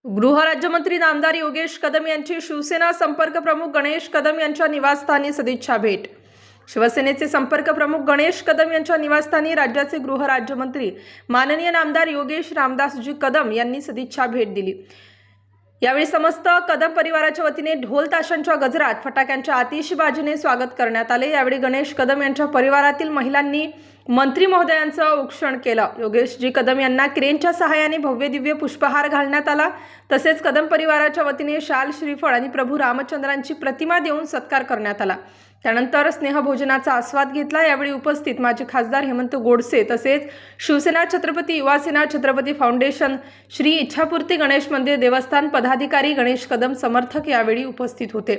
गृहराज्यमंत्री नामदार योगेश कदम यांची शिवसेना संपर्क प्रमुख गणेश कदम यांच्या निवासस्थानी सदिच्छा भेट। शिवसेनेचे संपर्क प्रमुख गणेश कदम यांच्या निवासस्थानी राज्याचे गृहराज्यमंत्री माननीय नामदार योगेश रामदासजी कदम यांनी सदिच्छा भेट दिली। यावेळी समस्त कदम परिवाराच्या वतीने ढोल ताशांच्या गजरात फटाक्यांच्या आतिषबाजीने स्वागत करण्यात आले। यावेळी गणेश कदम यांच्या परिवारातील महिलांनी मंत्री महोदयांचं औक्षण केलं। योगेशजी कदम यांना क्रेनच्या सहाय्याने भव्य दिव्य पुष्पहार घालण्यात आला। तसेच कदम परिवाराच्या वतीने शाल, श्रीफळ आणि प्रभू रामचंद्रांची प्रतिमा देऊन सत्कार करण्यात आला। त्यानंतर स्नेहभोजनाचा आस्वाद घेतला। यावेळी उपस्थित माजी खासदार हेमंत गोडसे तसेच शिवसेना छत्रपती युवासेना छत्रपती फाउंडेशन, श्री इच्छापूर्ती गणेश मंदिर देवस्थान पदाधिकारी, गणेश कदम समर्थक यावेळी उपस्थित होते।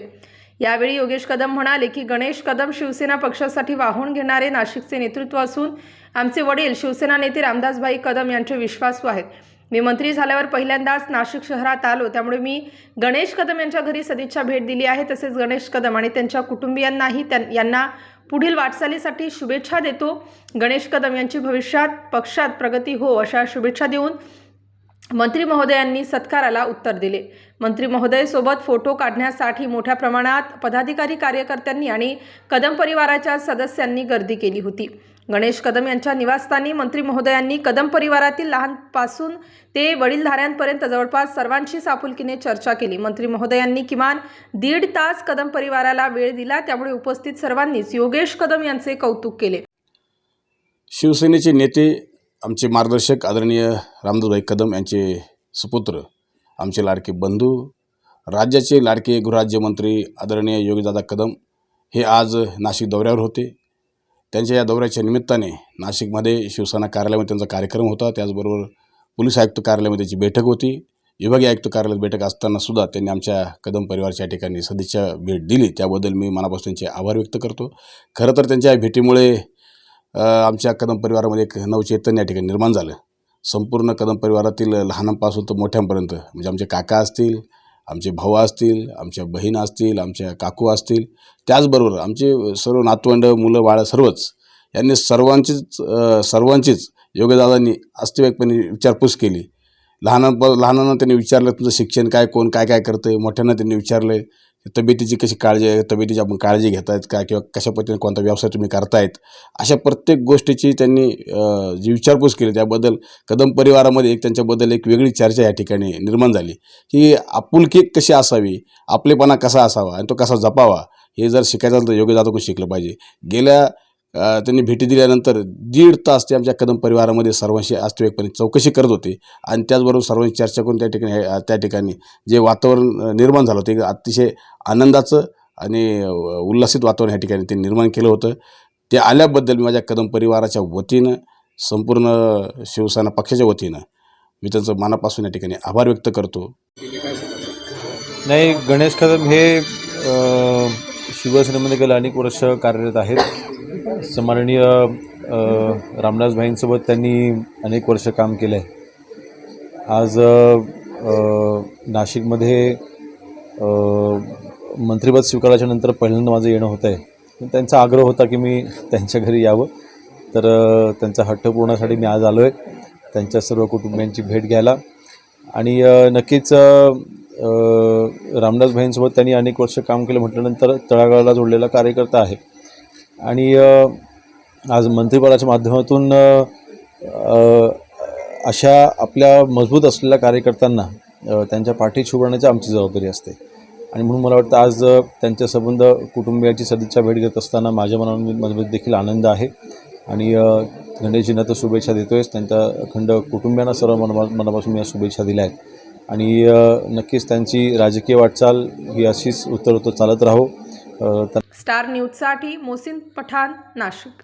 यावेळी योगेश कदम म्हणाले की गणेश कदम शिवसेना पक्षासाठी वाहून घेणारे नाशिकचे नेतृत्व असून आमचे वडील शिवसेना नेते रामदासभाई कदम यांचे विश्वासू आहेत। मी मंत्री झाल्यावर पहिल्यांदाच नाशिक शहरात आलो, त्यामुळे मी गणेश कदम यांच्या घरी सदिच्छा भेट दिली आहे। तसेच गणेश कदम आणि त्यांच्या कुटुंबियांनाही यांना पुढील वाटचालीसाठी शुभेच्छा देतो। गणेश कदम यांची भविष्यात पक्षात प्रगती हो अशा शुभेच्छा देऊन मंत्री महोदयांनी सत्काराला उत्तर दिले। मंत्री महोदय सोबत फोटो काढण्यासाठी मोठ्या प्रमाणात पदाधिकारी, कार्यकर्त्यांनी आणि कदम परिवाराच्या सदस्यांनी गर्दी केली होती। गणेश कदम यांच्या निवासस्थानी मंत्री महोदयांनी कदम परिवारातील लहानपासून ते वडीलधाऱ्यांपर्यंत जवळपास सर्वांशी आपुलकीने चर्चा केली। मंत्री महोदयांनी किमान 1.5 तास कदम परिवाराला वेळ दिला, त्यामुळे उपस्थित सर्वांनीच योगेश कदम यांचे कौतुक केले। शिवसेनेचे नेते, आमचे मार्गदर्शक आदरणीय रामदासभाई कदम यांचे सुपुत्र, आमचे लाडके बंधू, राज्याचे लाडके गृहराज्यमंत्री आदरणीय योगेशदादा कदम हे आज नाशिक दौऱ्यावर होते। त्यांच्या या दौऱ्याच्या निमित्ताने नाशिकमध्ये शिवसेना कार्यालयामध्ये त्यांचा कार्यक्रम होता। त्याचबरोबर पोलीस आयुक्त कार्यालयामध्ये त्याची बैठक होती। विभागीय आयुक्त कार्यालयात बैठक असताना सुद्धा त्यांनी आमच्या कदम परिवाराच्या ठिकाणी सदिच्छा भेट दिली। त्याबद्दल मी मनापासून त्यांचे आभार व्यक्त करतो। खरं तर त्यांच्या भेटीमुळे आमच्या कदम परिवारामध्ये एक नवचैतन्य या ठिकाणी निर्माण झालं। संपूर्ण कदम परिवारातील लहानांपासून तर मोठ्यांपर्यंत, म्हणजे आमचे काका असतील, आमचे भाऊ असतील, आमच्या बहीण असतील, आमच्या काकू असतील, त्याचबरोबर आमचे सर्व नातवंड, मुलं बाळं सर्वच, यांनी सर्वांचीच योगेशदादांनी वास्तविकपणे विचारपूस केली। लहानांना त्यांनी विचारलं तुमचं शिक्षण काय, कोण काय काय करतं आहे। मोठ्यांना त्यांनी विचारलं तब्येतीची कशी काळजी आहे, तब्येतीची आपण काळजी घेतायत का, किंवा कशा पद्धतीने कोणता व्यवसाय तुम्ही करतायत, अशा प्रत्येक गोष्टीची त्यांनी जी विचारपूस केली त्याबद्दल कदम परिवारामध्ये त्यांच्याबद्दल एक वेगळी चर्चा या ठिकाणी निर्माण झाली की आपुलकी कशी असावी, आपलेपणा कसा असावा आणि तो कसा जपावा, हे जर शिकायचं असेल तर योगेशदादाकडून शिकलं पाहिजे। गेल्या त्यांनी भेटी दिल्यानंतर 1.5 तास ते आमच्या कदम परिवारामध्ये सर्वांशी वास्तविकपणे चौकशी करत होते आणि त्याचबरोबर सर्वांची चर्चा करून त्या ठिकाणी जे वातावरण निर्माण झालं होतं, अतिशय आनंदाचं आणि उल्हासित वातावरण या ठिकाणी ते निर्माण केलं होतं। ते आल्याबद्दल मी माझ्या कदम परिवाराच्या वतीनं, संपूर्ण शिवसेना पक्षाच्या वतीनं मी त्यांचं मनापासून या ठिकाणी आभार व्यक्त करतो। नाही, गणेश कदम हे शिवसेनेमध्ये गेले अनेक वर्ष कार्यरत आहेत। सन्माननीय रामदासभाईंसोबत त्यांनी अनेक वर्ष काम केलं आहे। आज नाशिकमध्ये मंत्रिपद स्वीकाराच्या नंतर पहिल्यांदा माझं येणं होतं आहे। त्यांचा आग्रह होता की मी त्यांच्या घरी यावं, तर त्यांचा हट्ट पूर्णासाठी मी आज आलो आहे त्यांच्या सर्व कुटुंबियांची भेट घ्यायला। आणि नक्कीच रामदासभाईंसोबत त्यांनी अनेक वर्ष काम केलं म्हटल्यानंतर तळागाळाला जोडलेला कार्यकर्ता आहे आणि आज मंत्रिपदाच्या माध्यमातून अशा आपल्या मजबूत असलेल्या कार्यकर्त्यांना त्यांच्या पाठीशी उभारण्याची आमची जबाबदारी असते। आणि म्हणून मला वाटतं आज त्यांच्या संबंध कुटुंबियाची सदिच्छा भेट घेत असताना माझ्या मनामध्ये देखील आनंद आहे आणि गणेशजींना तर शुभेच्छा देतोयच, त्यांच्या अखंड कुटुंबियांना सर्व मनापासून मी या शुभेच्छा दिल्या आहेत आणि नक्कीच त्यांची राजकीय वाटचाल ही अशीच उत्तरोत्तर चालत राहो। स्टार न्यूजसाठी मोहसिन पठाण, नाशिक।